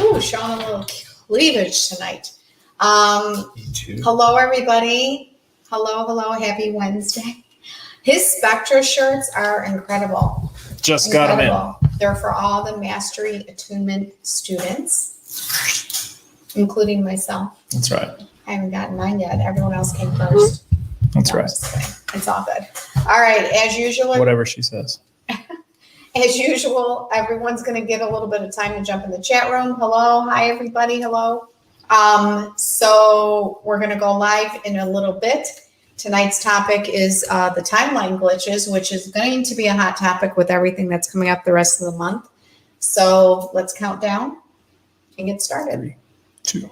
Ooh, showing a little cleavage tonight. Me too. Hello, everybody. Hello. Happy Wednesday. His Spectra shirts are incredible. Just got them in. They're for all the Mastery Attunement students, including myself. That's right. I haven't gotten mine yet. Everyone else came first. That's right. It's all good. All right. As usual. Whatever she says. As usual, everyone's going to get a little bit of time to jump in the chat room. Hello. Hi, everybody. Hello. So we're going to go live in a little bit. Tonight's topic is the timeline glitches, which is going to be a hot topic with everything that's coming up the rest of the month. So let's count down and get started. 3, 2.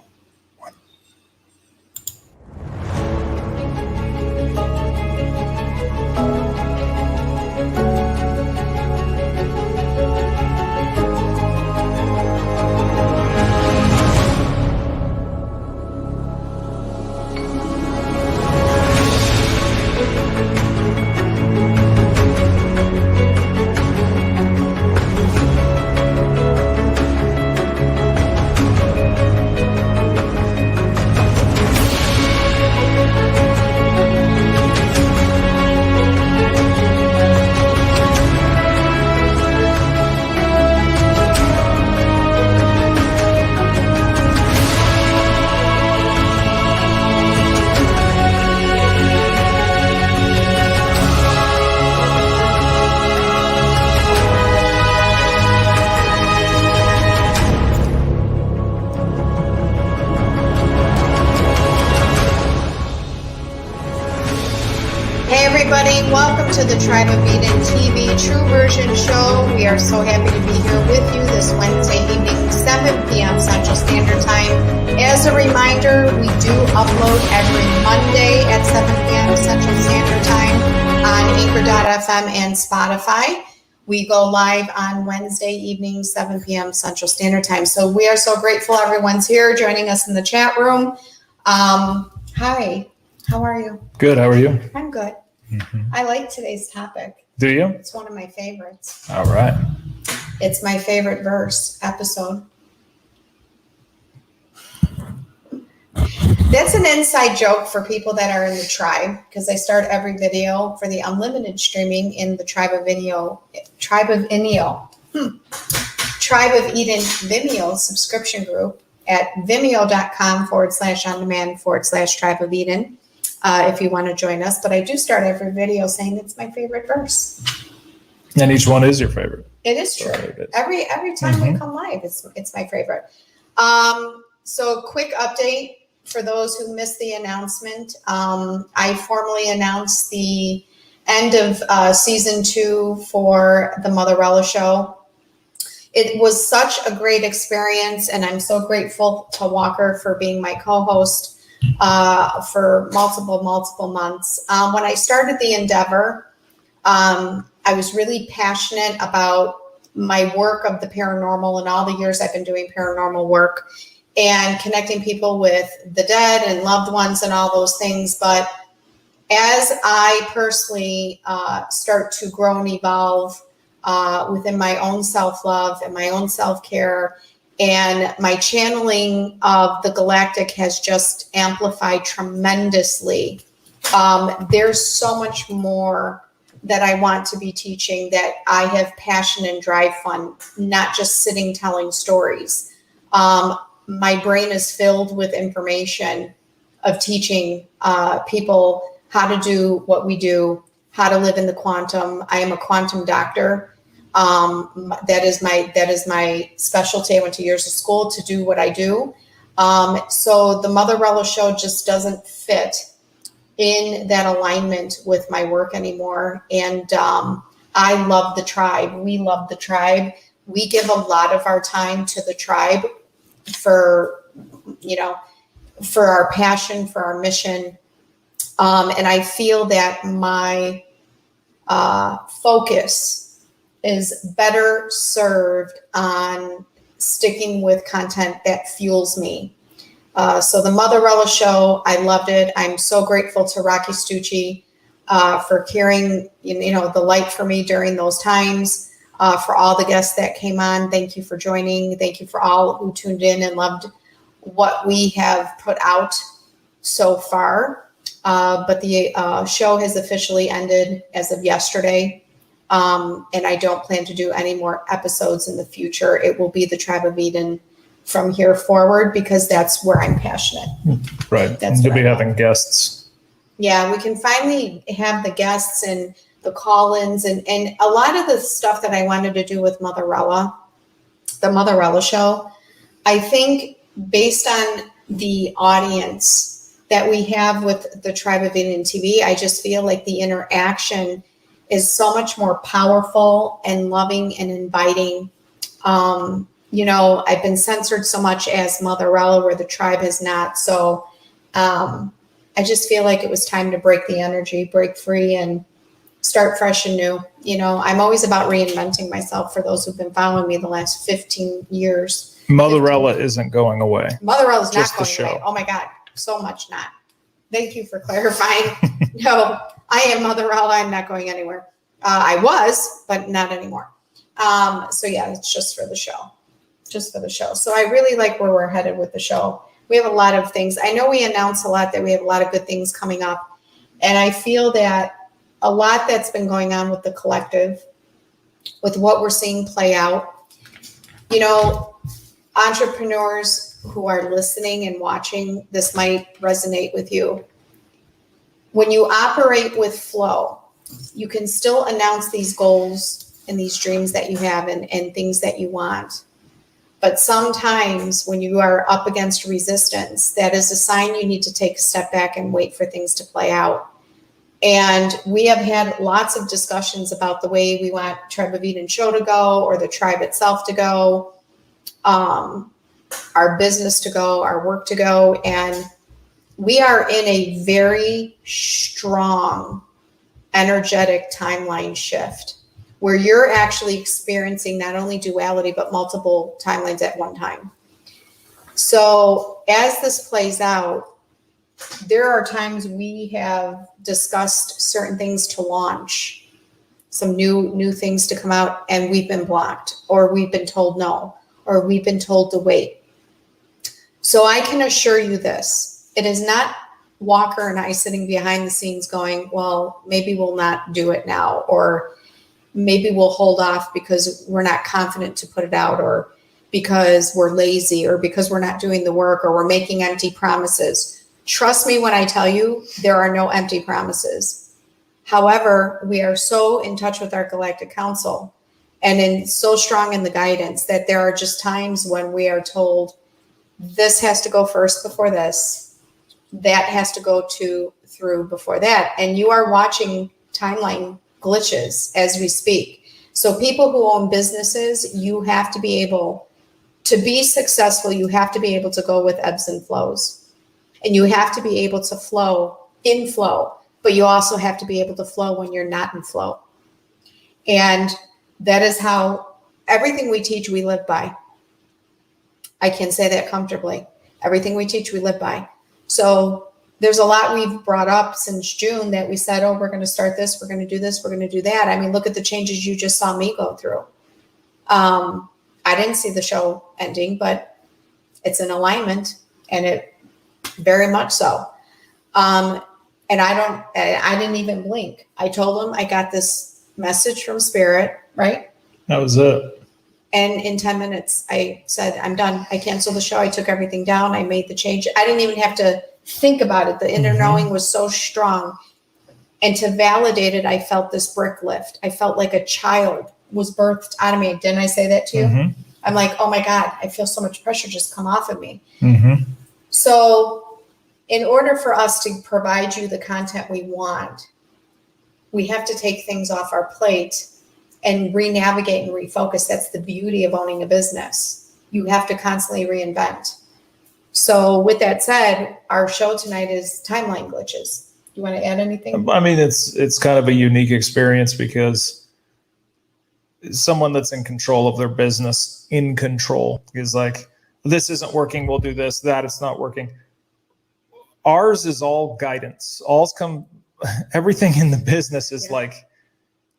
Welcome to the Tribe of Eden TV True Version Show. We are so happy to be here with you this Wednesday evening, 7 p.m. Central Standard Time. As a reminder, we do upload every Monday at 7 p.m. Central Standard Time on Anchor.fm and Spotify. We go live on Wednesday evening, 7 p.m. Central Standard Time. So we are so grateful everyone's here joining us in the chat room. Hi, how are you? Good, how are you? I'm good. Mm-hmm. I like today's topic. Do you? It's one of my favorites. All right. It's my favorite verse episode. That's an inside joke for people that are in the tribe, because I start every video for the unlimited streaming in the Tribe of Eden Vimeo subscription group at vimeo.com/on-demand/Tribe of Eden. If you want to join us, but I do start every video saying it's my favorite verse. And each one is your favorite. It is true. Every time we come live, it's my favorite. So quick update for those who missed the announcement. I formally announced the end of season 2 for the Motherella show. It was such a great experience, and I'm so grateful to Walker for being my co-host for multiple months. When I started the endeavor, I was really passionate about my work of the paranormal and all the years I've been doing paranormal work and connecting people with the dead and loved ones and all those things. But as I personally start to grow and evolve within my own self-love and my own self-care, and my channeling of the galactic has just amplified tremendously. There's so much more that I want to be teaching, that I have passion and drive from, not just sitting telling stories. My brain is filled with information of teaching people how to do what we do, how to live in the quantum. I am a quantum doctor. That is my specialty. I went to years of school to do what I do. So the Motherella show just doesn't fit in that alignment with my work anymore. And I love the tribe. We love the tribe. We give a lot of our time to the tribe for our passion, for our mission. And I feel that my focus is better served on sticking with content that fuels me. So the Motherella show, I loved it. I'm so grateful to Rocky Stucci for carrying, the light for me during those times. For all the guests that came on, thank you for joining. Thank you for all who tuned in and loved what we have put out so far. But the show has officially ended as of yesterday. And I don't plan to do any more episodes in the future. It will be the Tribe of Eden from here forward because that's where I'm passionate. Right. That's You'll what be I having guests. Yeah, we can finally have the guests and the call-ins and a lot of the stuff that I wanted to do with Motherella, the Motherella show. I think based on the audience that we have with the Tribe of Eden TV, I just feel like the interaction is so much more powerful and loving and inviting. You know, I've been censored so much as Motherella where the tribe has not. So I just feel like it was time to break the energy, break free and start fresh and new. You know, I'm always about reinventing myself for those who've been following me the last 15 years. Motherella isn't going away. Motherella's not Just the going show. away. Oh my God, so much not. Thank you for clarifying. No, I am Motherella. I'm not going anywhere. I was, but not anymore. So yeah, it's just for the show. Just for the show. So I really like where we're headed with the show. We have a lot of things. I know we announced a lot that we have a lot of good things coming up. And I feel that a lot that's been going on with the collective, with what we're seeing play out, you know, entrepreneurs who are listening and watching, this might resonate with you. When you operate with flow, you can still announce these goals and these dreams that you have and things that you want. But sometimes when you are up against resistance, that is a sign you need to take a step back and wait for things to play out. And we have had lots of discussions about the way we want Tribe of Eden show to go or the tribe itself to go, our business to go, our work to go. And we are in a very strong, energetic timeline shift where you're actually experiencing not only duality, but multiple timelines at one time. So as this plays out, there are times we have discussed certain things to launch, some new things to come out, and we've been blocked, or we've been told no, or we've been told to wait. So I can assure you this, it is not Walker and I sitting behind the scenes going, well, maybe we'll not do it now, or maybe we'll hold off because we're not confident to put it out, or because we're lazy, or because we're not doing the work, or we're making empty promises. Trust me when I tell you, there are no empty promises. However, we are so in touch with our Galactic Council and so strong in the guidance that there are just times when we are told this has to go first before this, that has to go through before that. And you are watching timeline glitches as we speak. So people who own businesses, you have to be able to be successful. You have to be able to go with ebbs and flows. And you have to be able to flow in flow, but you also have to be able to flow when you're not in flow. And that is how everything we teach, we live by. I can say that comfortably. Everything we teach, we live by. So there's a lot we've brought up since June that we said, oh, we're going to start this, we're going to do this, we're going to do that. I mean, look at the changes you just saw me go through. I didn't see the show ending, but it's in alignment, and it very much so. And I didn't even blink. I told him I got this message from Spirit, right? That was it. And in 10 minutes, I said, I'm done. I canceled the show. I took everything down. I made the change. I didn't even have to think about it. The inner knowing was so strong. And to validate it, I felt this brick lift. I felt like a child was birthed out of me. Didn't I say that to you? I'm like, oh my God, I feel so much pressure just come off of me. So in order for us to provide you the content we want, we have to take things off our plate and re-navigate and refocus. That's the beauty of owning a business. You have to constantly reinvent. So with that said, our show tonight is timeline glitches. You want to add anything? I mean, it's kind of a unique experience because someone that's in control of their business, in control, is like, this isn't working, we'll do this, that it's not working. Ours is all guidance. Everything in the business is like,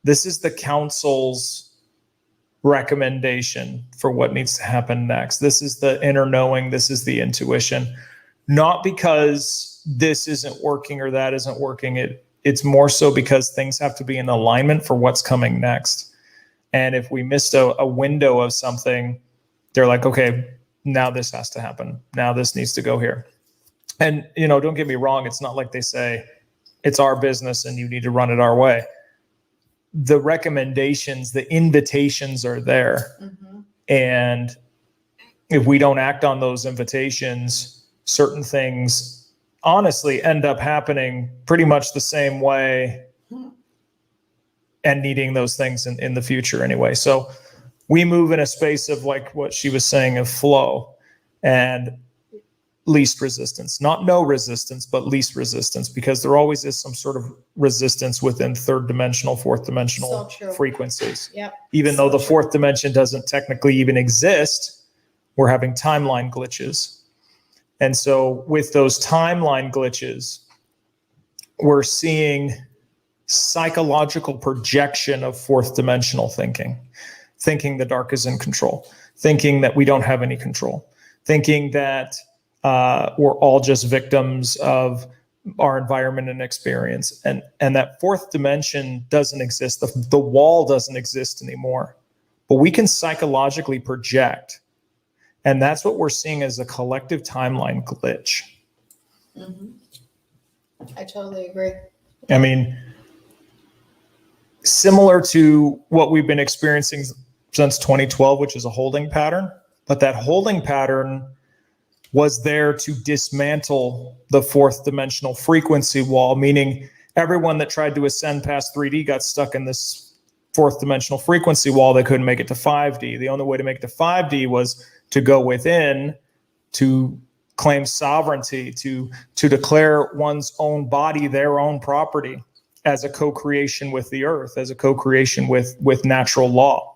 this is the council's recommendation for what needs to happen next. This is the inner knowing. This is the intuition. Not because this isn't working or that isn't working. It's more so because things have to be in alignment for what's coming next. And if we missed a window of something, they're like, okay, now this has to happen. Now this needs to go here. And, don't get me wrong. It's not like they say it's our business and you need to run it our way. The recommendations, the invitations are there. Mm-hmm. And if we don't act on those invitations, certain things honestly end up happening pretty much the same way and needing those things in the future anyway. So we move in a space of, like what she was saying, of flow and least resistance, not no resistance, but least resistance, because there always is some sort of resistance within third dimensional, fourth dimensional frequencies. Yep. Even though the fourth dimension doesn't technically even exist, we're having timeline glitches. And so with those timeline glitches, we're seeing psychological projection of fourth dimensional thinking the dark is in control, thinking that we don't have any control, thinking that we're all just victims of our environment and experience, and that fourth dimension doesn't exist. The wall doesn't exist anymore, but we can psychologically project, and that's what we're seeing as a collective timeline glitch. Mm-hmm. I totally agree. I mean, similar to what we've been experiencing since 2012, which is a holding pattern, but that holding pattern was there to dismantle the fourth dimensional frequency wall, meaning everyone that tried to ascend past 3D got stuck in this fourth dimensional frequency wall. They couldn't make it to 5D. The only way to make it to 5D was to go within, to claim sovereignty, to declare one's own body, their own property, as a co-creation with the earth, as a co-creation with natural law.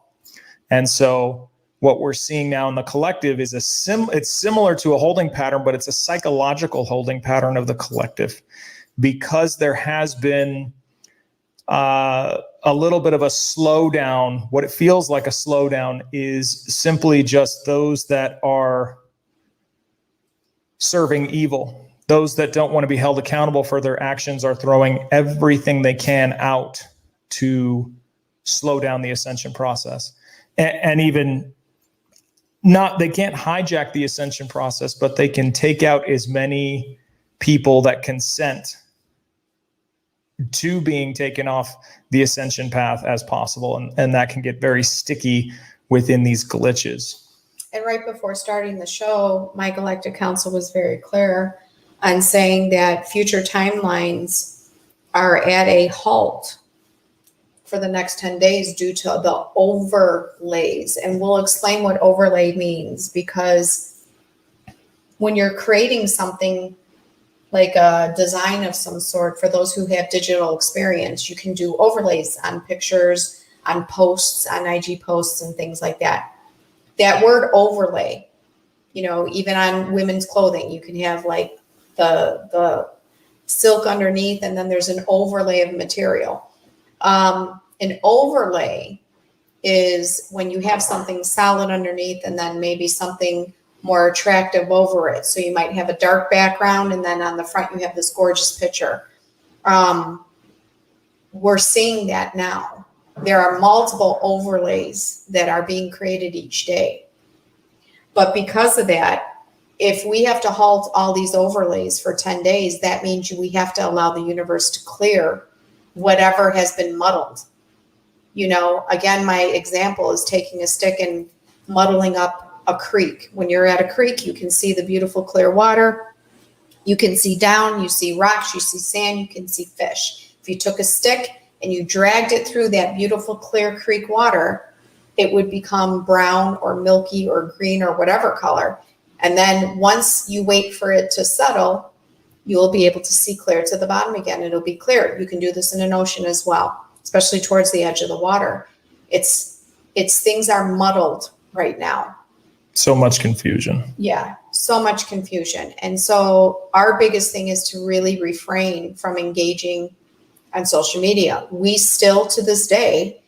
And so what we're seeing now in the collective is it's similar to a holding pattern, but it's a psychological holding pattern of the collective, because there has been a little bit of a slowdown. What it feels like a slowdown is simply just those that are serving evil. Those that don't want to be held accountable for their actions are throwing everything they can out to slow down the ascension process. And even they can't hijack the ascension process, but they can take out as many people that consent to being taken off the ascension path as possible. And that can get very sticky within these glitches. And right before starting the show, my Galactic Council was very clear on saying that future timelines are at a halt for the next 10 days due to the overlays. And we'll explain what overlay means, because when you're creating something like a design of some sort, for those who have digital experience, you can do overlays on pictures, on posts, on IG posts and things like that. That word overlay, even on women's clothing, you can have like the silk underneath, and then there's an overlay of material. An overlay is when you have something solid underneath and then maybe something more attractive over it. So you might have a dark background and then on the front you have this gorgeous picture. We're seeing that now. There are multiple overlays that are being created each day. But because of that, if we have to halt all these overlays for 10 days, that means we have to allow the universe to clear whatever has been muddled. Again, my example is taking a stick and muddling up a creek. When you're at a creek, you can see the beautiful clear water. You can see down, you see rocks, you see sand, you can see fish. If you took a stick and you dragged it through that beautiful clear creek water, it would become brown or milky or green or whatever color. And then once you wait for it to settle, you will be able to see clear to the bottom again. It'll be clear. You can do this in an ocean as well, especially towards the edge of the water. It's things are muddled right now. So much confusion. Yeah, so much confusion. And so our biggest thing is to really refrain from engaging on social media. We still, to this day,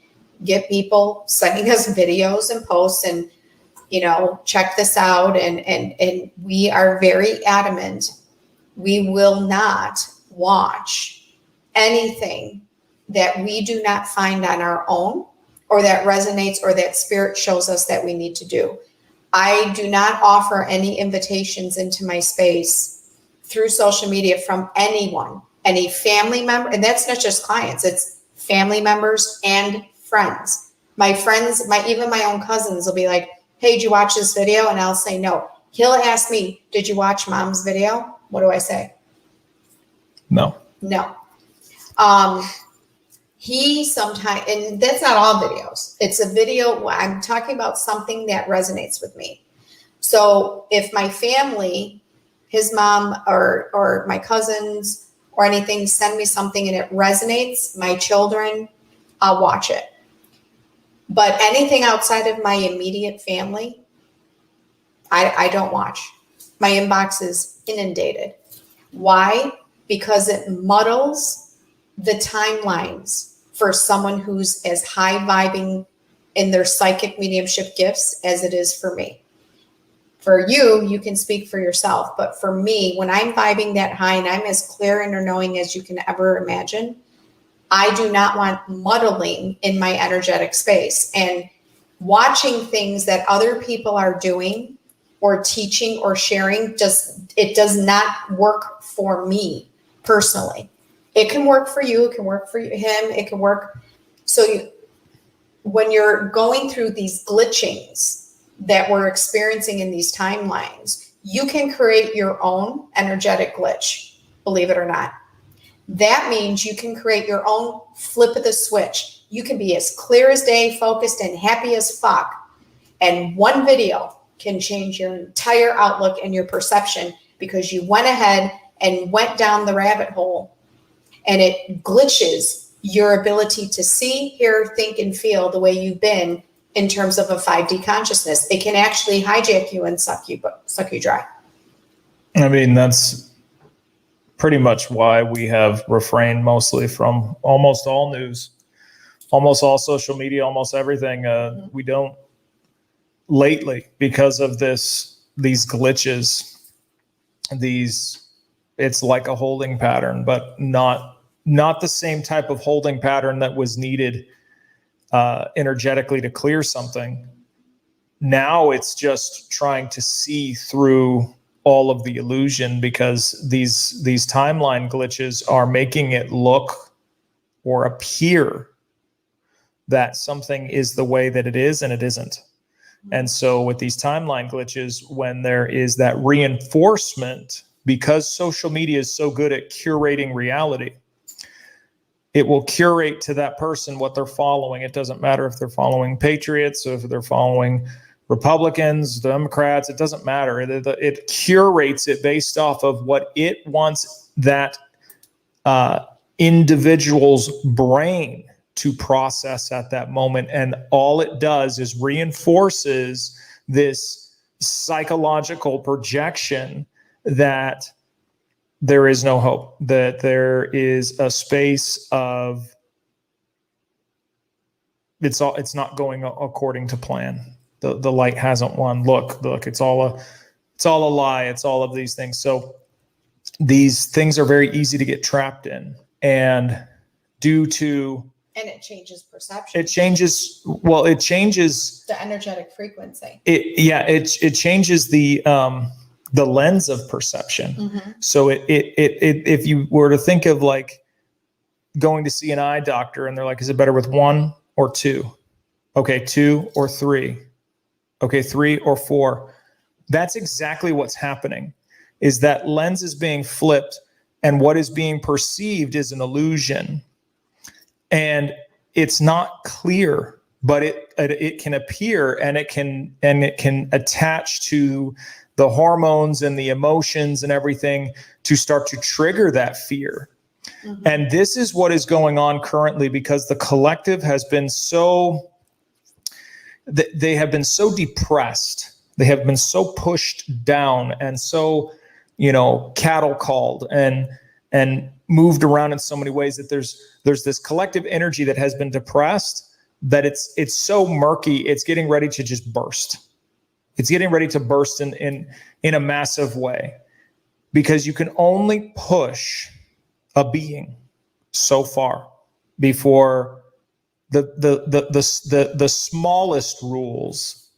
get people sending us videos and posts and, check this out. And we are very adamant. We will not watch anything that we do not find on our own or that resonates or that spirit shows us that we need to do. I do not offer any invitations into my space through social media from anyone, any family member. And that's not just clients, it's family members and friends. My friends, even my own cousins will be like, hey, did you watch this video? And I'll say no. He'll ask me, did you watch mom's video? What do I say? No. He sometimes, and that's not all videos. It's a video. I'm talking about something that resonates with me. So if my family, his mom or my cousins or anything, send me something and it resonates, my children, I'll watch it. But anything outside of my immediate family, I don't watch. My inbox is inundated. Why? Because it muddles the timelines for someone who's as high vibing in their psychic mediumship gifts as it is for me. For you, you can speak for yourself. But for me, when I'm vibing that high and I'm as clear and knowing as you can ever imagine, I do not want muddling in my energetic space. And watching things that other people are doing or teaching or sharing, it does not work for me personally. It can work for you. It can work for him. It can work. So when you're going through these glitchings that we're experiencing in these timelines, you can create your own energetic glitch, believe it or not. That means you can create your own flip of the switch. You can be as clear as day, focused and happy as fuck. And one video can change your entire outlook and your perception because you went ahead and went down the rabbit hole. And it glitches your ability to see, hear, think, and feel the way you've been in terms of a 5D consciousness. It can actually hijack you and suck you dry. I mean, that's pretty much why we have refrained mostly from almost all news, almost all social media, almost everything. We don't lately because of these glitches, it's like a holding pattern, but not the same type of holding pattern that was needed energetically to clear something. Now it's just trying to see through all of the illusion because these timeline glitches are making it look or appear that something is the way that it is and it isn't. And so with these timeline glitches, when there is that reinforcement, because social media is so good at curating reality, it will curate to that person what they're following. It doesn't matter if they're following patriots, or if they're following Republicans, Democrats, it doesn't matter. It curates it based off of what it wants that individual's brain to process at that moment. And all it does is reinforces this psychological projection that there is no hope, that there is a space of it's not going according to plan. The light hasn't won. Look, it's all a lie. It's all of these things. So these things are very easy to get trapped in, and and it changes perception. It changes the energetic frequency. It changes the lens of perception. Mm-hmm. So if you were to think of like going to see an eye doctor and they're like, is it better with 1 or 2? Okay, 2 or 3. Okay, 3 or 4. That's exactly what's happening, is that lens is being flipped and what is being perceived is an illusion. And it's not clear, but it can appear and it can attach to the hormones and the emotions and everything to start to trigger that fear. Mm-hmm. And this is what is going on currently because the collective has been they have been so depressed. They have been so pushed down and so, cattle called and moved around in so many ways that there's this collective energy that has been depressed that it's so murky, it's getting ready to just burst. It's getting ready to burst in a massive way, because you can only push a being so far before the smallest rules,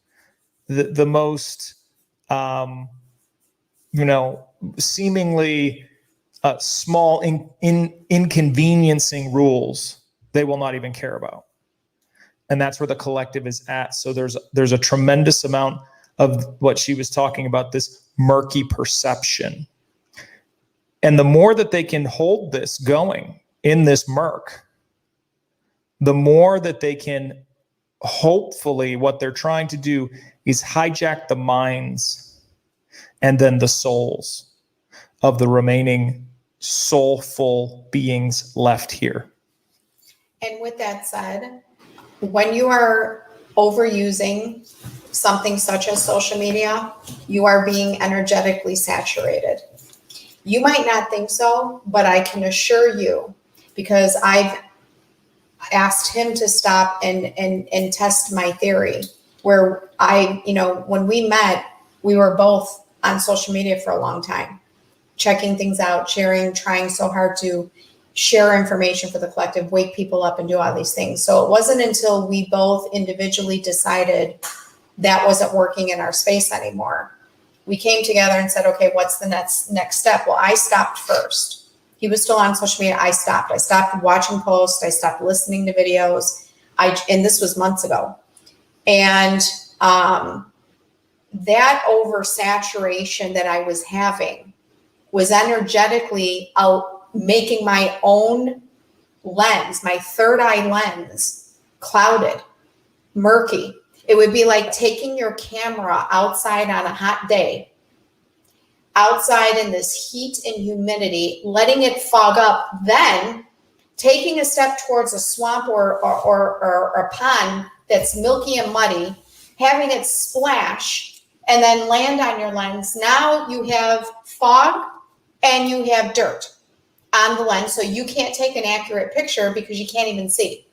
the most seemingly small inconveniencing rules, they will not even care about. And that's where the collective is at. So there's a tremendous amount of what she was talking about, this murky perception. And the more that they can hold this going in this murk, the more that they can, hopefully, what they're trying to do is hijack the minds and then the souls of the remaining soulful beings left here. And with that said, when you are overusing something such as social media, you are being energetically saturated. You might not think so, but I can assure you, because I've asked him to stop and test my theory, where when we met, we were both on social media for a long time, checking things out, sharing, trying so hard to share information for the collective, wake people up and do all these things. So it wasn't until we both individually decided that wasn't working in our space anymore. We came together and said, okay, what's the next step? Well, I stopped first. He was still on social media. I stopped watching posts. I stopped listening to videos. And this was months ago. And that oversaturation that I was having was energetically making my own lens, my third eye lens, clouded, murky. It would be like taking your camera outside on a hot day, outside in this heat and humidity, letting it fog up, then taking a step towards a swamp or a pond that's milky and muddy, having it splash and then land on your lens. Now you have fog and you have dirt on the lens, so you can't take an accurate picture because you can't even see.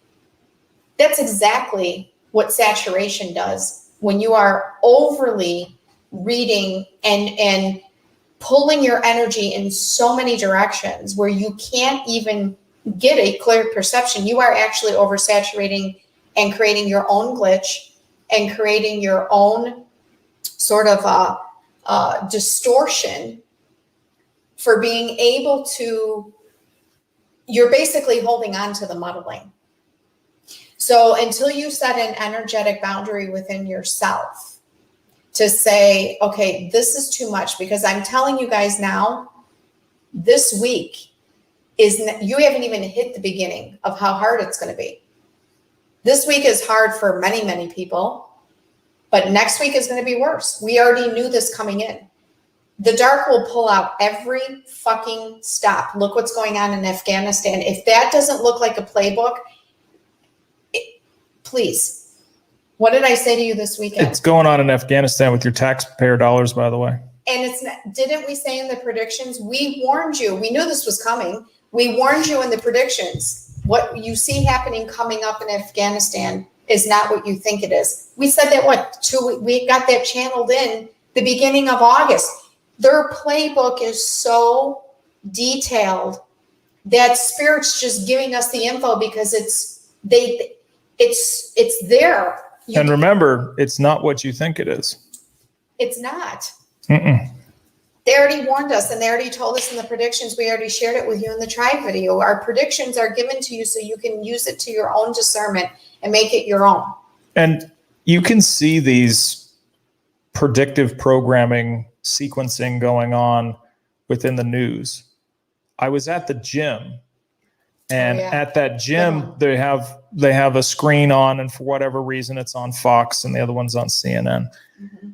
That's exactly what saturation does when you are overly reading and pulling your energy in so many directions where you can't even get a clear perception. You are actually oversaturating and creating your own glitch and creating your own sort of distortion for being able to, you're basically holding on to the muddling. So until you set an energetic boundary within yourself to say, okay, this is too much, because I'm telling you guys now, this week you haven't even hit the beginning of how hard it's going to be. This week is hard for many, many people, but next week is going to be worse. We already knew this coming in. The dark will pull out every fucking stop. Look what's going on in Afghanistan. If that doesn't look like a playbook, please. What did I say to you this weekend? It's going on in Afghanistan with your taxpayer dollars, by the way. And didn't we say in the predictions? We warned you. We knew this was coming. We warned you in the predictions. What you see happening coming up in Afghanistan is not what you think it is. We said that, we got that channeled in the beginning of August. Their playbook is so detailed that Spirit's just giving us the info because it's there. And remember, it's not what you think it is. It's not. Mm-mm. They already warned us, and they already told us in the predictions. We already shared it with you in the tribe video. Our predictions are given to you so you can use it to your own discernment and make it your own. And you can see these predictive programming sequencing going on within the news. I was at the gym, and at that gym they have a screen on, and for whatever reason it's on Fox and the other one's on CNN. Mm-hmm.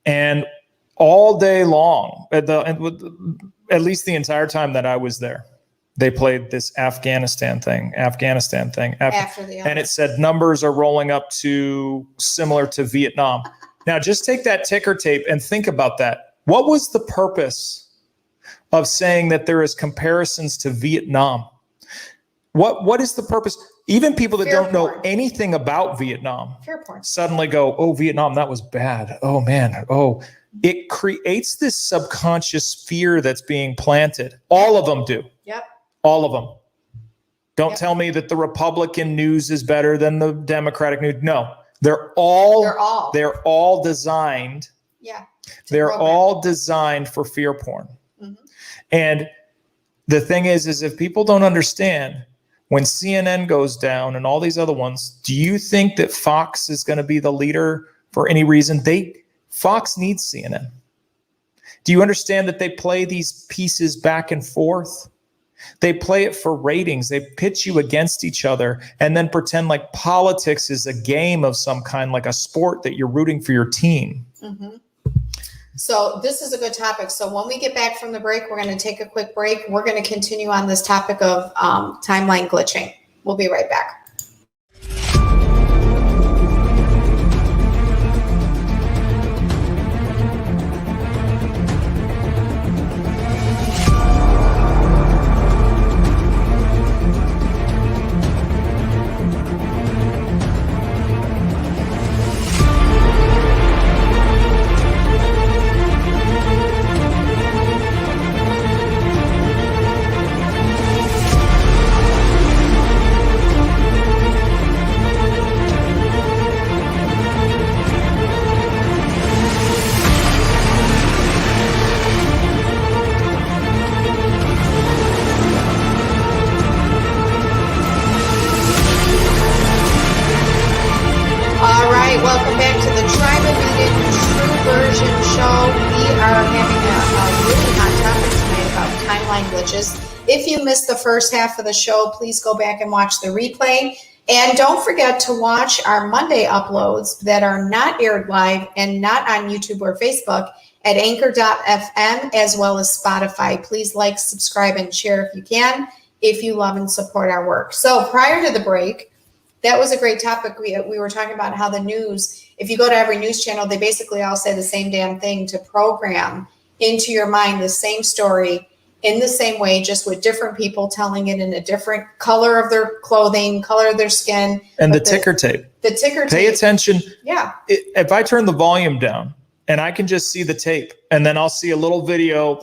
And all day long, at least the entire time that I was there, they played this Afghanistan thing, and it said numbers are rolling up to similar to Vietnam. Now just take that ticker tape and think about that. What was the purpose of saying that there is comparisons to Vietnam? What is the purpose? Even people that Fear don't know porn. anything about Vietnam Fear porn. suddenly go, oh, Vietnam, that was bad. Oh, man. Oh, it creates this subconscious fear that's being planted. All of them do. Yep. All of them. Don't Yep. tell me that the Republican news is better than the Democratic news. No, they're all designed. Yeah. They're program. all designed for fear porn. Mm-hmm. And the thing is if people don't understand, when CNN goes down and all these other ones, do you think that Fox is going to be the leader for any reason? Fox needs CNN. Do you understand that they play these pieces back and forth? They play it for ratings. They pitch you against each other and then pretend like politics is a game of some kind, like a sport that you're rooting for your team. Mm-hmm. So this is a good topic. So when we get back from the break, we're going to take a quick break. We're going to continue on this topic of timeline glitching. We'll be right back. Welcome back to the Tribal Mutant True Version Show. We are having a really hot topic tonight about timeline glitches. If you missed the first half of the show, please go back and watch the replay. And don't forget to watch our Monday uploads that are not aired live and not on YouTube or Facebook at anchor.fm as well as Spotify. Please like, subscribe, and share if you can, if you love and support our work. So prior to the break, that was a great topic. We were talking about how the news, if you go to every news channel, they basically all say the same damn thing to program into your mind the same story in the same way, just with different people telling it in a different color of their clothing, color of their skin. And the ticker tape. The ticker tape. Pay attention. Yeah. If I turn the volume down and I can just see the tape and then I'll see a little video,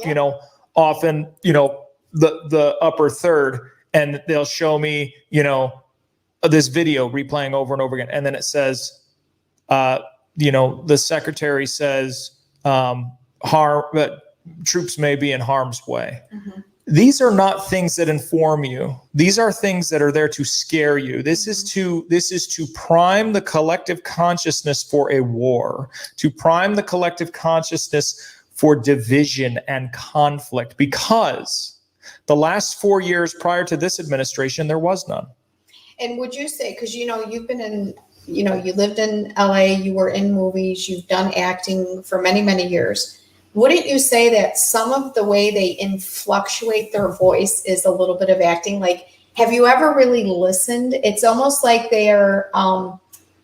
often, the upper third, and they'll show me, this video replaying over and over again. And then it says, the secretary says, troops may be in harm's way. Mm-hmm. These are not things that inform you. These are things that are there to scare you. This is to prime the collective consciousness for a war, to prime the collective consciousness for division and conflict, because the last 4 years prior to this administration, there was none. And would you say, because, you've been in, you lived in LA, you were in movies, you've done acting for many, many years. Wouldn't you say that some of the way they fluctuate their voice is a little bit of acting? Like, have you ever really listened? It's almost like they're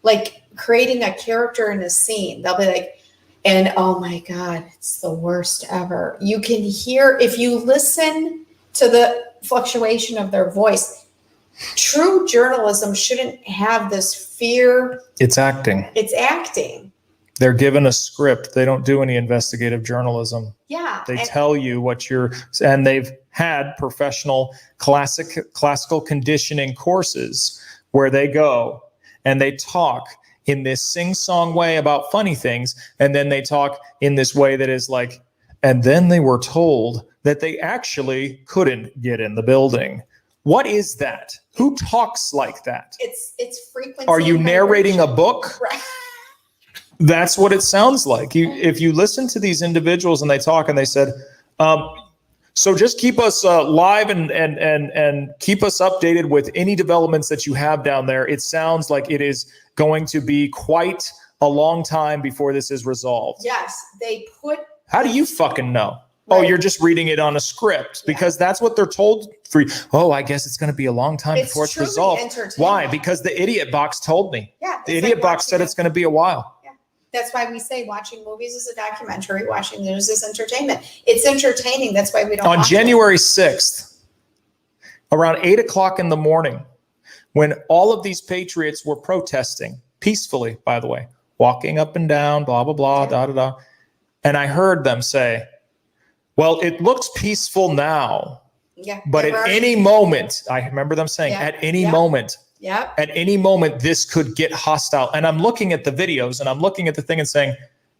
like creating a character in a scene. They'll be like, and oh my God, it's the worst ever. You can hear, if you listen to the fluctuation of their voice, true journalism shouldn't have this fear. It's acting. It's acting. They're given a script. They don't do any investigative journalism. Yeah. They tell you what and they've had professional classical conditioning courses where they go and they talk in this sing-song way about funny things. And then they talk in this way that is like, and then they were told that they actually couldn't get in the building. What is that? Who talks like that? It's frequency. Are you narrating a book? Right. That's what it sounds like. If you listen to these individuals and they talk and they said, so just keep us live and keep us updated with any developments that you have down there. It sounds like it is going to be quite a long time before this is resolved. Yes, how do you fucking know? Right. Oh, you're just reading it on a script because that's what they're told. Oh, I guess it's going to be a long time before it's resolved. Why? Because the idiot box told me. Yeah, the idiot box said it's going to be a while. Yeah, that's why we say watching movies is a documentary. Watching news is entertainment. It's entertaining. That's why we don't. On January 6th, around 8 o'clock in the morning, when all of these patriots were protesting peacefully, by the way, walking up and down, blah, blah, blah, da, da, da. And I heard them say, well, it looks peaceful now, but at any moment, I remember them saying, at any moment, at any moment, this could get hostile. And I'm looking at the videos and I'm looking at the thing and saying,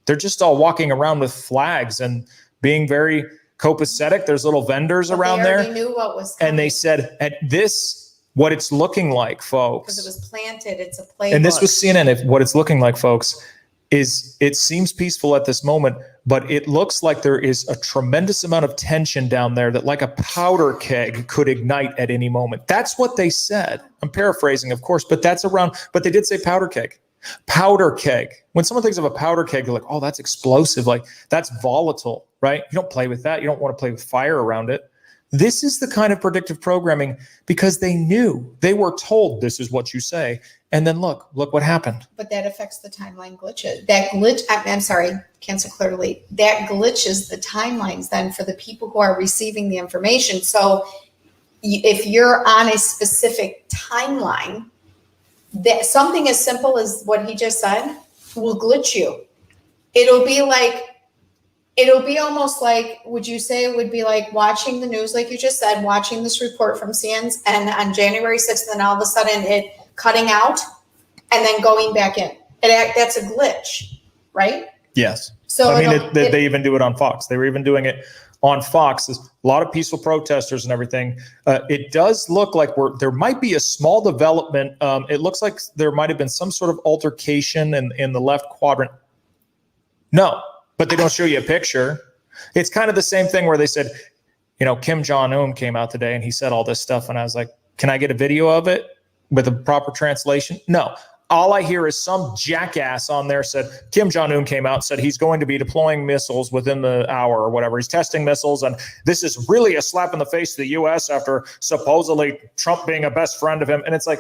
they're just all walking around with flags and being very copacetic. There's little vendors around there. They knew what was coming. And they said, at this, what it's looking like, folks. Because it was planted, it's a playbook. And this was CNN. What it's looking like, folks, is it seems peaceful at this moment, but it looks like there is a tremendous amount of tension down there that like a powder keg could ignite at any moment. That's what they said. I'm paraphrasing, of course, but that's around, but they did say powder keg. Powder keg. When someone thinks of a powder keg, they're like, oh, that's explosive. Like that's volatile, right? You don't play with that. You don't want to play with fire around it. This is the kind of predictive programming because they knew, they were told this is what you say. And then look what happened. But that affects the timeline glitches. That glitch, I'm sorry, cancel clearly. That glitches the timelines then for the people who are receiving the information. So if you're on a specific timeline, that something as simple as what he just said will glitch you. It'll be almost like, would you say it would be like watching the news, like you just said, watching this report from CNN and on January 6th, and then all of a sudden it cutting out and then going back in. That's a glitch, right? Yes. So I mean, they even do it on Fox. They were even doing it on Fox. There's a lot of peaceful protesters and everything. It does look like there might be a small development. It looks like there might have been some sort of altercation in the left quadrant. No, but they don't show you a picture. It's kind of the same thing where they said, you know, Kim Jong-un came out today and he said all this stuff. And I was like, can I get a video of it with a proper translation? No. All I hear is some jackass on there said, Kim Jong-un came out and said he's going to be deploying missiles within the hour or whatever. He's testing missiles. And this is really a slap in the face to the U.S. after supposedly Trump being a best friend of him. And it's like,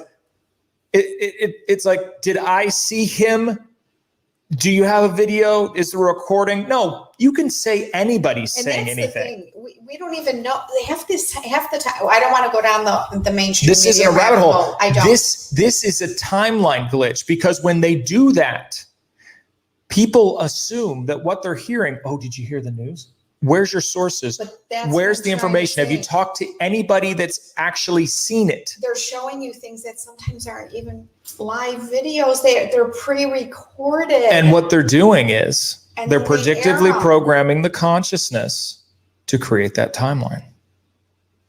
it's like, did I see him? Do you have a video? Is there a recording? No, you can say anybody's saying anything. We don't even know. Half the time, I don't want to go down the mainstream. This isn't a rabbit hole. I don't. This is a timeline glitch because when they do that, people assume that what they're hearing, oh, did you hear the news? Where's your sources? Where's the information? Have you talked to anybody that's actually seen it? They're showing you things that sometimes aren't even live videos. They're pre-recorded. And what they're doing is they're predictively programming the consciousness to create that timeline.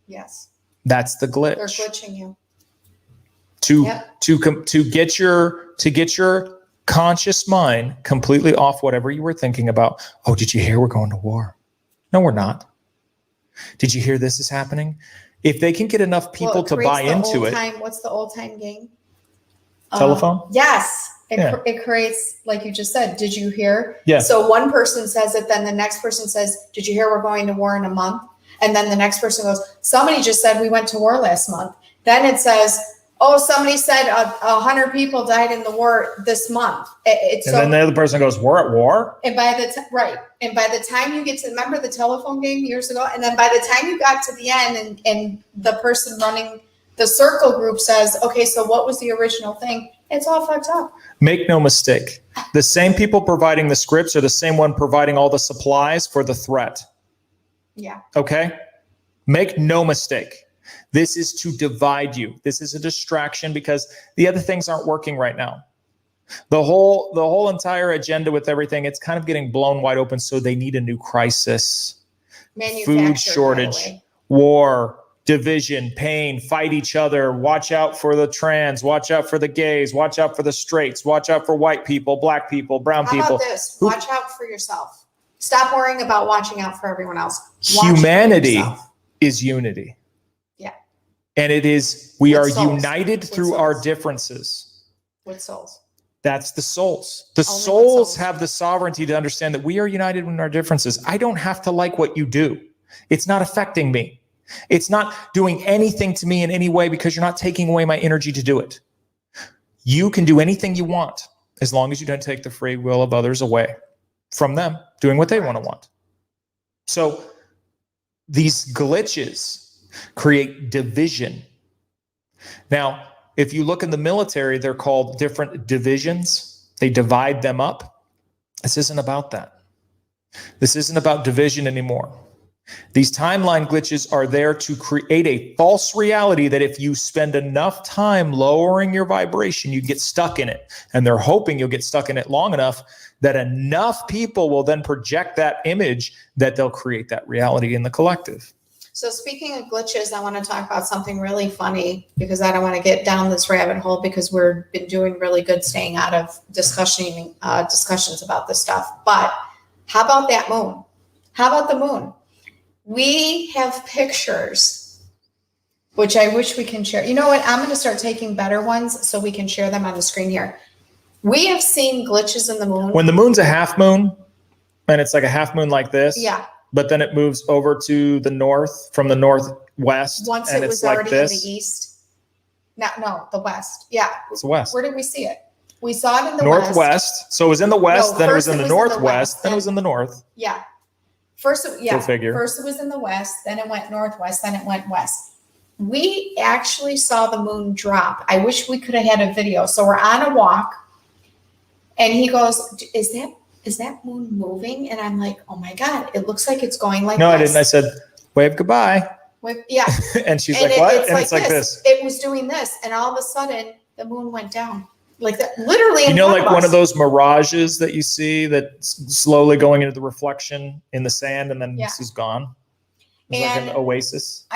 Yes. That's the glitch. They're glitching you. To get your conscious mind completely off whatever you were thinking about. Oh, did you hear we're going to war? No, we're not. Did you hear this is happening? If they can get enough people to buy into it. What's the old time game? Telephone? Yes. It creates, like you just said, did you hear? Yeah. So one person says it, then the next person says, did you hear we're going to war in a month? And then the next person goes, somebody just said we went to war last month. Then it says, oh, somebody said 100 people died in the war this month. Then the other person goes, we're at war? And by the time you get to, remember the telephone game years ago? And then by the time you got to the end and the person running the circle group says, okay, so what was the original thing? It's all fucked up. Make no mistake. The same people providing the scripts are the same one providing all the supplies for the threat. Yeah. Okay? Make no mistake. This is to divide you. This is a distraction because the other things aren't working right now. The whole entire agenda with everything, it's kind of getting blown wide open. So they need a new crisis. Food shortage, war, division, pain, fight each other, watch out for the trans, watch out for the gays, watch out for the straights, watch out for white people, black people, brown people. How about this? Watch out for yourself. Stop worrying about watching out for everyone else. Humanity is unity. Yeah. And it is, we are united through our differences. With souls. That's the souls. The souls have the sovereignty to understand that we are united in our differences. I don't have to like what you do. It's not affecting me. It's not doing anything to me in any way because you're not taking away my energy to do it. You can do anything you want as long as you don't take the free will of others away from them doing what they want to want. So these glitches create division. Now, if you look in the military, they're called different divisions. They divide them up. This isn't about that. This isn't about division anymore. These timeline glitches are there to create a false reality that if you spend enough time lowering your vibration, you get stuck in it. And they're hoping you'll get stuck in it long enough that enough people will then project that image that they'll create that reality in the collective. So speaking of glitches, I want to talk about something really funny because I don't want to get down this rabbit hole because we've been doing really good staying out of discussions about this stuff. But how about that moon? How about the moon? We have pictures, which I wish we can share. You know what? I'm going to start taking better ones so we can share them on the screen here. We have seen glitches in the moon. When the moon's a half moon, and it's like a half moon like this. Yeah. But then it moves over to the north from the northwest. Once and it was like already this. in the east. No, the west. Yeah. It's the west. Where did we see it? We saw it in the Northwest. west. So it was in the west, No, then it first was in the it was in the northwest, west, then it was in the north. Yeah. First, Go figure. First it was in the west, then it went northwest, then it went west. We actually saw the moon drop. I wish we could have had a video. So we're on a walk, and he goes, "Is that moon moving?" And I'm like, "Oh my God, it looks like it's going like No, this." I didn't. I said, "Wave goodbye." Yeah. And she's like, "What?" It's And like it's like this. It was doing this, and all of a sudden the moon went down. Like that, literally. You know, like one of those mirages that you see that's slowly going into the reflection in the sand, and then this is gone. It's like an oasis.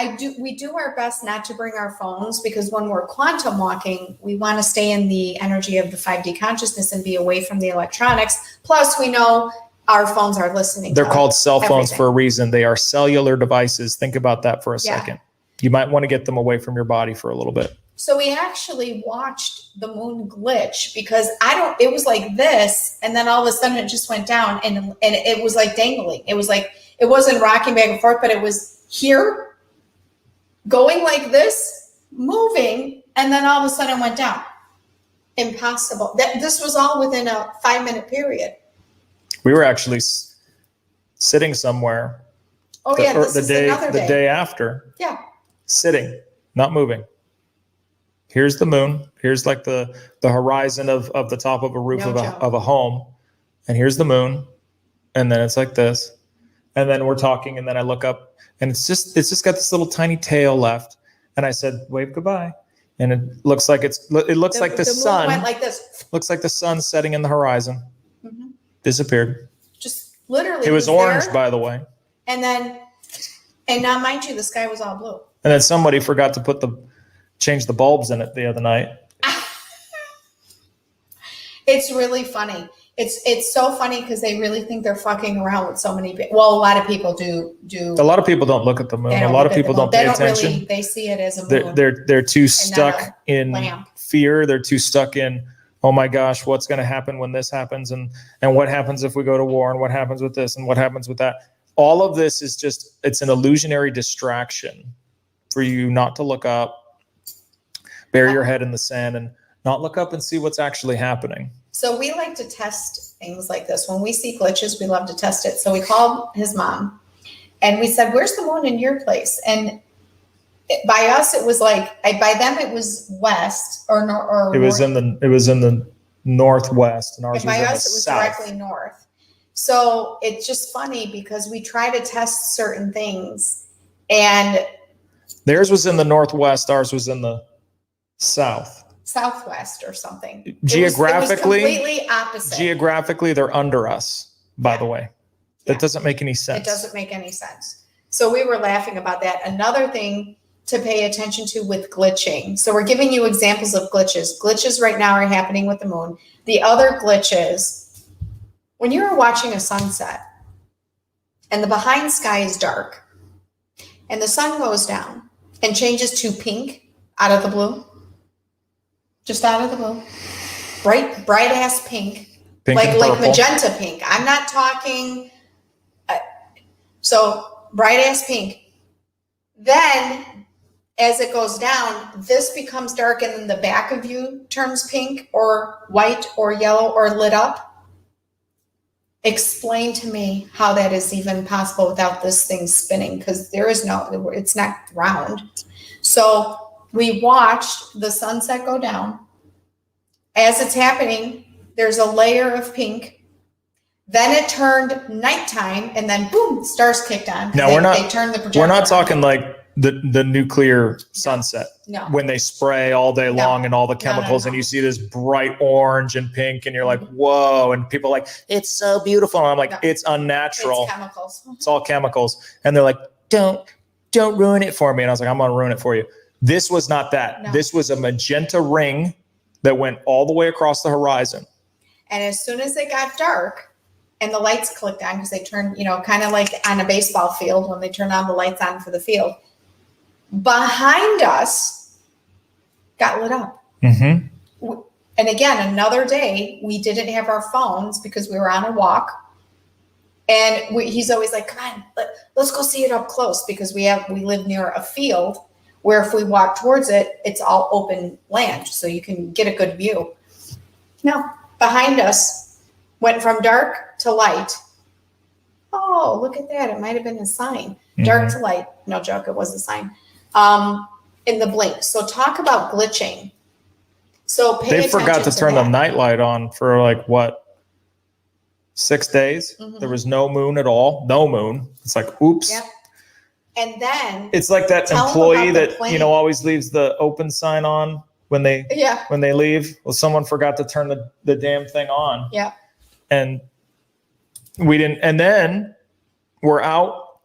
We do our best not to bring our phones because when we're quantum walking, we want to stay in the energy of the 5D consciousness and be away from the electronics. Plus, we know our phones are listening. They're called cell phones everything. for a reason. They are cellular devices. Think about that for a second. You might want to get them away from your body for a little bit. So we actually watched the moon glitch because it was like this, and then all of a sudden it just went down, and it was like dangling. It was like, it wasn't rocking back and forth, but it was here, going like this, moving, and then all of a sudden it went down. Impossible. This was all within a 5-minute period. We were actually sitting somewhere. Oh yeah, this is another day. The day after. Yeah. Sitting, not moving. Here's the moon. Here's like the horizon of the top of a roof of a home. And here's the moon. And then it's like this. And then we're talking, and then I look up, and it's just got this little tiny tail left. And I said, "Wave goodbye." And it looks like the sun went like this. Looks like the sun setting in the horizon. Mm-hmm. Disappeared. Just literally. It was orange, there, by the way. And now, mind you, the sky was all blue. And then somebody forgot to change the bulbs in it the other night. It's really funny. It's so funny because they really think they're fucking around with so many people. Well, a lot of people do. A lot of people don't look at the moon. A lot of people don't pay attention. They see it as a moon. They're too stuck in fear. They're too stuck in, oh my gosh, what's going to happen when this happens, and what happens if we go to war, and what happens with this, and what happens with that. All of this is it's an illusionary distraction for you not to look up, bury your head in the sand, and not look up and see what's actually happening. So we like to test things like this. When we see glitches, we love to test it. So we called his mom, and we said, "Where's the moon in your place?" And by us, it was like, by them, it was west or it was in the northwest, and ours was in the south. By us, it was directly north. So it's just funny because we try to test certain things, and theirs was in the northwest, ours was in the southwest or something. Geographically, it was completely opposite. Geographically, they're under us, by the way. That doesn't make any sense. It doesn't make any sense. So we were laughing about that. Another thing to pay attention to with glitching. So we're giving you examples of glitches. Glitches right now are happening with the moon. The other glitches, when you're watching a sunset and the behind sky is dark and the sun goes down and changes to pink out of the blue, just out of the blue, bright ass pink like magenta pink. I'm not talking, so bright ass pink. Then as it goes down, this becomes dark, and then the back of you turns pink or white or yellow or lit up. Explain to me how that is even possible without this thing spinning, because it's not round. So we watched the sunset go down. As it's happening, there's a layer of pink. Then it turned nighttime, and then boom, stars kicked on. Now they turned the projector we're not on. talking like the nuclear sunset. No. When they spray all day long and all the chemicals No. and you see this bright orange and pink and you're like, whoa. And people are like, it's so beautiful. And I'm like, it's unnatural. It's chemicals. It's all chemicals. And they're like, don't ruin it for me. And I was like, I'm going to ruin it for you. This was not that. No. This was a magenta ring that went all the way across the horizon. And as soon as it got dark and the lights clicked on, because they turned, kind of like on a baseball field when they turn on the lights on for the field, behind us got lit up. Mm-hmm. And again, another day, we didn't have our phones because we were on a walk. And he's always like, come on, let's go see it up close, because we live near a field where if we walk towards it, it's all open land. So you can get a good view. No, behind us went from dark to light. Oh, look at that. It might've been a sign. Mm-hmm. Dark to light. No joke. It was a sign. In the blink. So talk about glitching. So they forgot to turn the nightlight on for like what, 6 days? Mm-hmm. There was no moon at all. No moon. It's like, oops. Yep. And then it's like that employee that always leaves the open sign on when they leave. Well, someone forgot to turn the damn thing on. Yeah. And we didn't. And then we're out.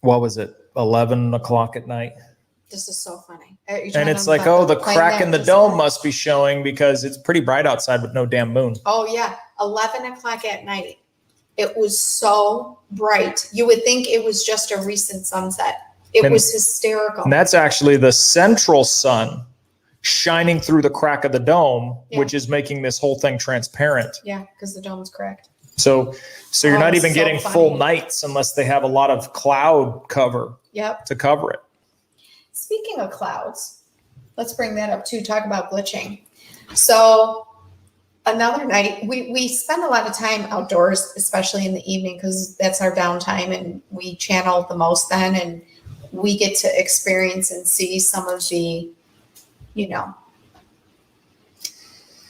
What was it? 11 o'clock at night. This is so funny. And it's like, the crack in the dome must be showing because it's pretty bright outside with no damn moon. Oh yeah. 11 o'clock at night. It was so bright. You would think it was just a recent sunset. It was hysterical. And that's actually the central sun shining through the crack of the dome, which is making this whole thing transparent. Yeah, because the dome's cracked. So you're not even getting full nights unless they have a lot of cloud cover to cover it. Speaking of clouds, let's bring that up too. Talk about glitching. So another night, we spend a lot of time outdoors, especially in the evening, because that's our downtime and we channel the most then, and we get to experience and see some of the,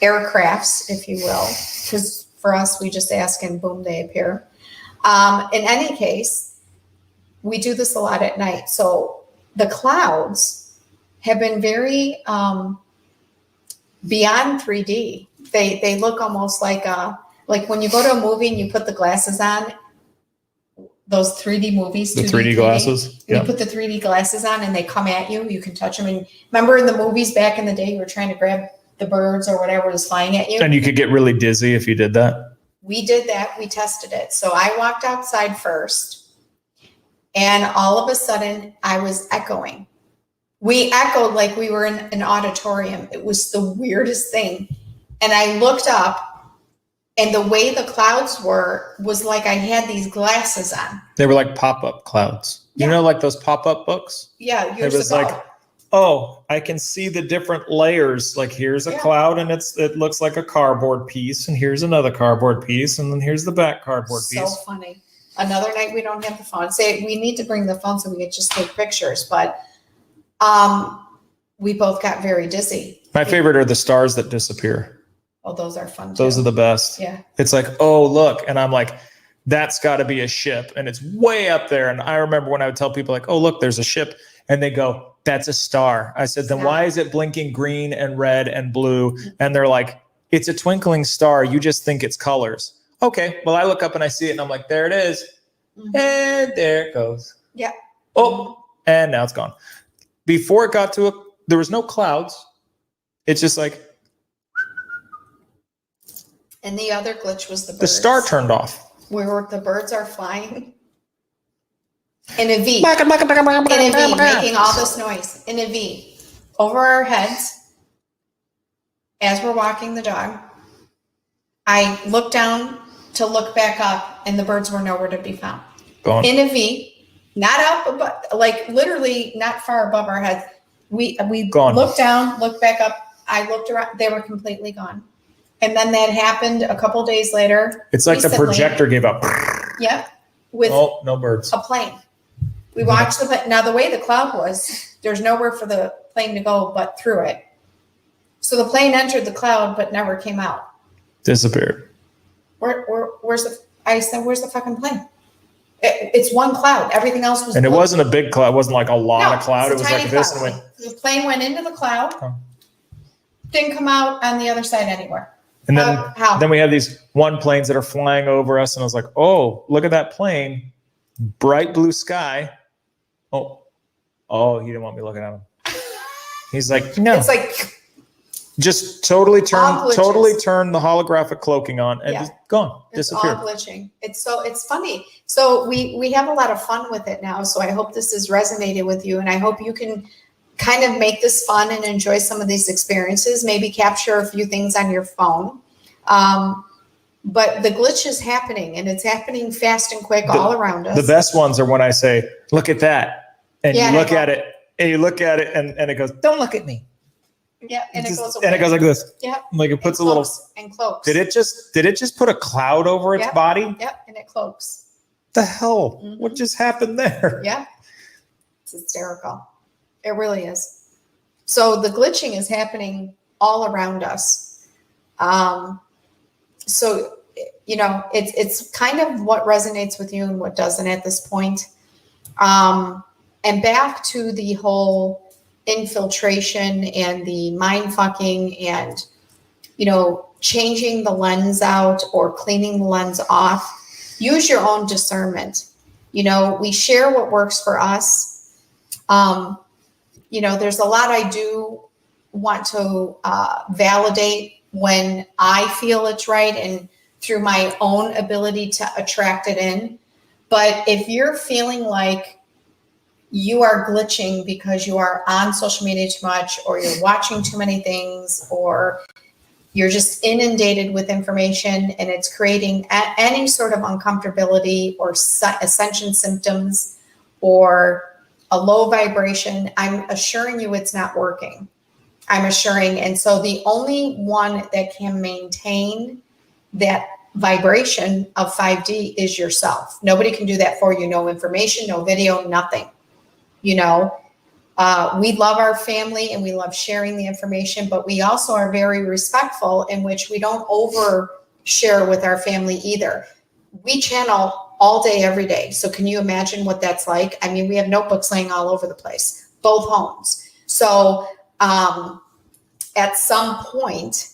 aircrafts, if you will, because for us, we just ask and boom, they appear. In any case, we do this a lot at night. So the clouds have been very beyond 3D. They look almost like when you go to a movie and you put the glasses on, those 3D movies. The 3D glasses. You put the 3D glasses on and they come at you. You can touch them. And remember in the movies back in the day, you were trying to grab the birds or whatever was flying at you. And you could get really dizzy if you did that. We did that. We tested it. So I walked outside first, and all of a sudden I was echoing. We echoed like we were in an auditorium. It was the weirdest thing. And I looked up, and the way the clouds was like I had these glasses on. They were like pop-up clouds. Yeah. You know, like those pop-up books? Yeah. It was like, I can see the different layers. Like here's a cloud and it looks like a cardboard piece, and here's another cardboard piece, and then here's the back cardboard piece. So funny. Another night we don't have the phone. We need to bring the phone so we can just take pictures, but we both got very dizzy. My favorite are the stars that disappear. Oh, those are fun too. Those are the best. Yeah. It's like, oh, look. And I'm like, that's got to be a ship. And it's way up there. And I remember when I would tell people like, oh, look, there's a ship. And they go, that's a star. I said, then why is it blinking green and red and blue? And they're like, it's a twinkling star. You just think it's colors. Okay. Well, I look up and I see it and I'm like, there it is. Mm-hmm. And there it goes. Yeah. Oh, and now it's gone. Before it got to there was no clouds. It's just like. And the other glitch was the birds. The star turned off. Where the birds are flying in a V. In a V, making all this noise. In a V. Over our heads, as we're walking the dog, I looked down to look back up, and the birds were nowhere to be found. Gone. In a V, not up, but like literally not far above our heads. We looked down, looked back up. I looked around. They were completely gone. And then that happened a couple days later. It's like recently. The projector gave up. Yep. With no birds. A plane. We watched now the way the cloud was, there's nowhere for the plane to go but through it. So the plane entered the cloud but never came out. Disappeared. Where's the fucking plane? It's one cloud. Everything else was. And it wasn't a big cloud. It wasn't like a lot of cloud. It was like this. And the plane went into the cloud. Didn't come out on the other side anywhere. And then we have these one planes that are flying over us, and I was like, oh, look at that plane, bright blue sky. Oh, he didn't want me looking at him. He's like, no. It's like just totally turn the holographic cloaking on and just gone, disappeared. It's all glitching. It's funny. So we have a lot of fun with it now. So I hope this has resonated with you, and I hope you can kind of make this fun and enjoy some of these experiences. Maybe capture a few things on your phone. But the glitch is happening, and it's happening fast and quick all around us. The best ones are when I say, look at that. And you look at it, and it goes, don't look at me. Yeah, and it goes away. And it goes like this. Yeah. Like it puts a little. And cloaks. Did it just put a cloud over its body? Yep, and it cloaks. The hell? Mm-hmm. What just happened there? Yeah. It's hysterical. It really is. So the glitching is happening all around us. So, it's kind of what resonates with you and what doesn't at this point. And back to the whole infiltration and the mind fucking and, changing the lens out or cleaning the lens off. Use your own discernment. We share what works for us. There's a lot I do want to validate when I feel it's right and through my own ability to attract it in. But if you're feeling like you are glitching because you are on social media too much, or you're watching too many things, or you're just inundated with information and it's creating any sort of uncomfortability or ascension symptoms or a low vibration, I'm assuring you it's not working. And so the only one that can maintain that vibration of 5D is yourself. Nobody can do that for you. No information, no video, nothing. We love our family and we love sharing the information, but we also are very respectful in which we don't overshare with our family either. We channel all day, every day. So can you imagine what that's like? I mean, we have notebooks laying all over the place, both homes. So at some point,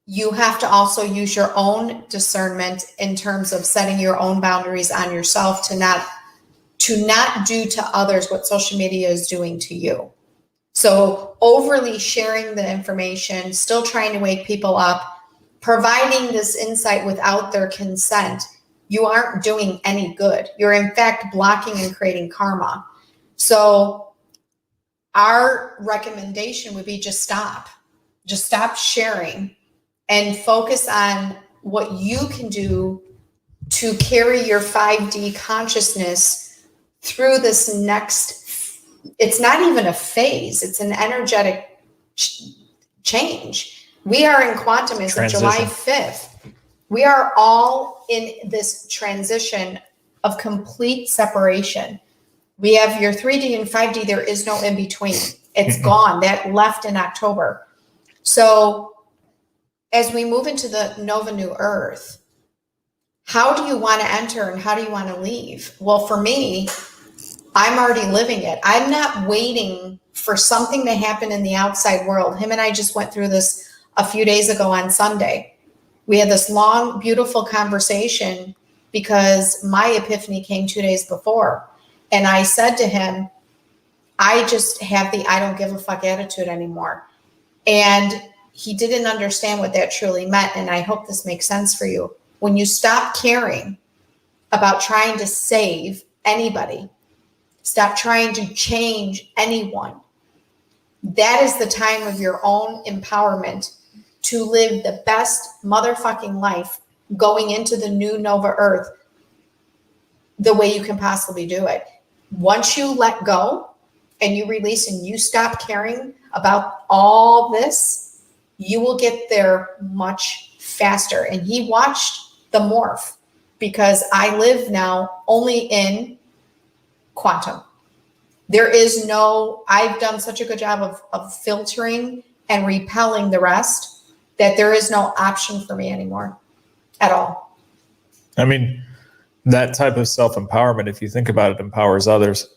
you have to also use your own discernment in terms of setting your own boundaries on yourself to not do to others what social media is doing to you. So overly sharing the information, still trying to wake people up, providing this insight without their consent, you aren't doing any good. You're in fact blocking and creating karma. So our recommendation would be just stop sharing and focus on what you can do to carry your 5D consciousness through this next, it's not even a phase, it's an energetic change. We are in quantumism, July 5th. We are all in this transition of complete separation. We have your 3D and 5D, there is no in between. It's gone, that left in October. So as we move into the Nova New Earth, how do you want to enter and how do you want to leave? Well, for me, I'm already living it. I'm not waiting for something to happen in the outside world. Him and I just went through this a few days ago on Sunday. We had this long, beautiful conversation because my epiphany came 2 days before. And I said to him, I just have the I don't give a fuck attitude anymore. And he didn't understand what that truly meant. And I hope this makes sense for you. When you stop caring about trying to save anybody, stop trying to change anyone, that is the time of your own empowerment to live the best motherfucking life going into the new Nova Earth the way you can possibly do it. Once you let go and you release and you stop caring about all this, you will get there much faster. And he watched the morph because I live now only in quantum. There is no, I've done such a good job of filtering and repelling the rest that there is no option for me anymore at all. I mean, that type of self-empowerment, if you think about it, empowers others.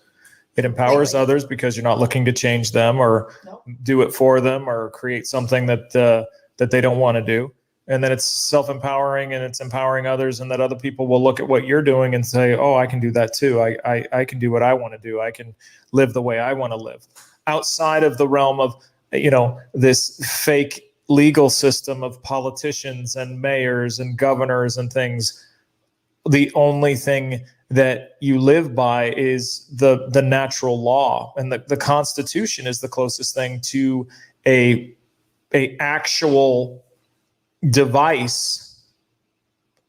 It empowers others because you're not looking to change them or do it for them or create something that they don't want to do. And then it's self-empowering and it's empowering others, and that other people will look at what you're doing and say, oh, I can do that too. I can do what I want to do. I can live the way I want to live. Outside of the realm of, this fake legal system of politicians and mayors and governors and things, the only thing that you live by is the natural law, and the Constitution is the closest thing to a actual device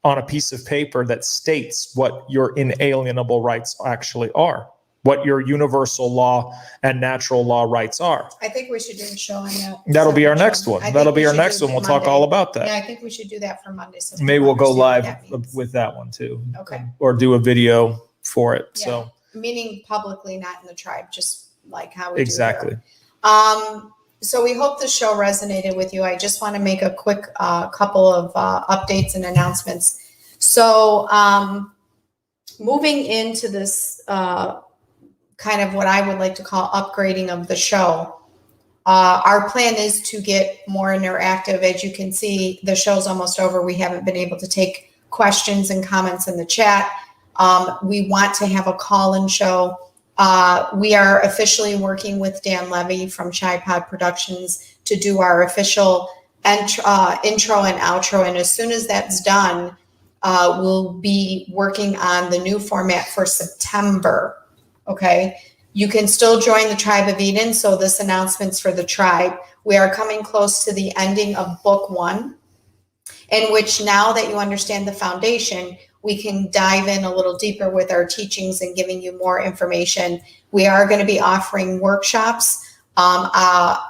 on a piece of paper that states what your inalienable rights actually are, what your universal law and natural law rights are. I think we should do a show on that. That'll be our next one. That'll be our next one. We'll talk all about that. Yeah, I think we should do that for Monday. So maybe we'll go live with that one too. Okay. Or do a video for it. Yeah. So meaning publicly, not in the tribe, just like how we exactly. do here. So we hope the show resonated with you. I just want to make a quick couple of updates and announcements. So moving into this kind of what I would like to call upgrading of the show, our plan is to get more interactive. As you can see, the show's almost over. We haven't been able to take questions and comments in the chat. We want to have a call-in show. We are officially working with Dan Levy from Chipod Productions to do our official intro and outro. And as soon as that's done, we'll be working on the new format for September. Okay. You can still join the Tribe of Eden. So this announcement's for the tribe. We are coming close to the ending of book 1, in which now that you understand the foundation, we can dive in a little deeper with our teachings and giving you more information. We are going to be offering workshops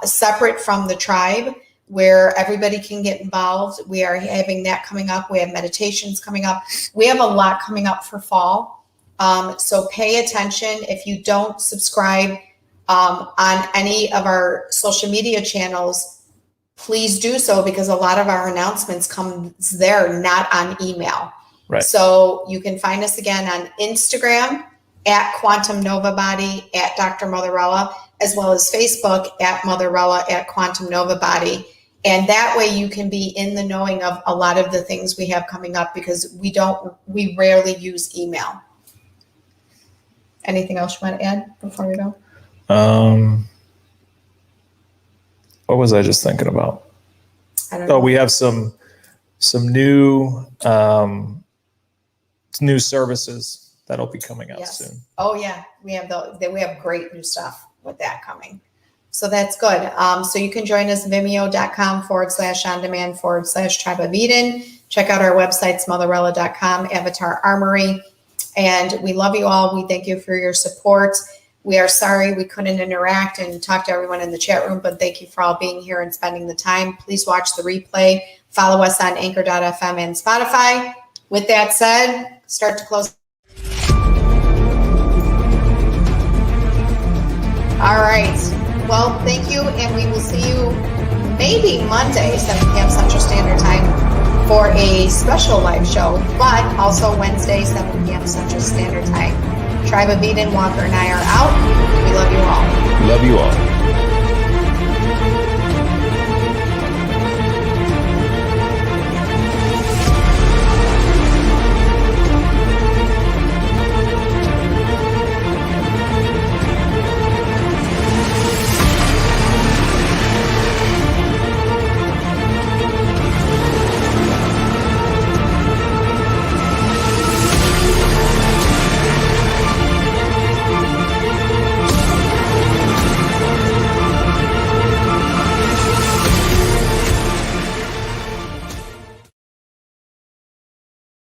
separate from the tribe where everybody can get involved. We are having that coming up. We have meditations coming up. We have a lot coming up for fall. So pay attention. If you don't subscribe on any of our social media channels, please do so, because a lot of our announcements comes there, not on email. Right. So you can find us again on Instagram at quantumnovabody, at Dr. Motherella, as well as Facebook at Motherella, at quantumnovabody. And that way you can be in the knowing of a lot of the things we have coming up, because we rarely use email. Anything else you want to add before we go? What was I just thinking about? I don't know. Oh, we have some new new services that'll be coming out soon. Oh yeah, we have great new stuff with that coming. So that's good. So you can join us vimeo.com/on-demand/Tribe of Eden. Check out our websites, motherella.com, Avatar Armory. And we love you all. We thank you for your support. We are sorry we couldn't interact and talk to everyone in the chat room, but thank you for all being here and spending the time. Please watch the replay. Follow us on anchor.fm and Spotify. With that said, start to close. All right. Well, thank you, and we will see you maybe Monday, 7 p.m. Central Standard Time, for a special live show, but also Wednesday, 7 p.m. Central Standard Time. Tribe of Eden, Walker, and I are out. We love you all. Love you all.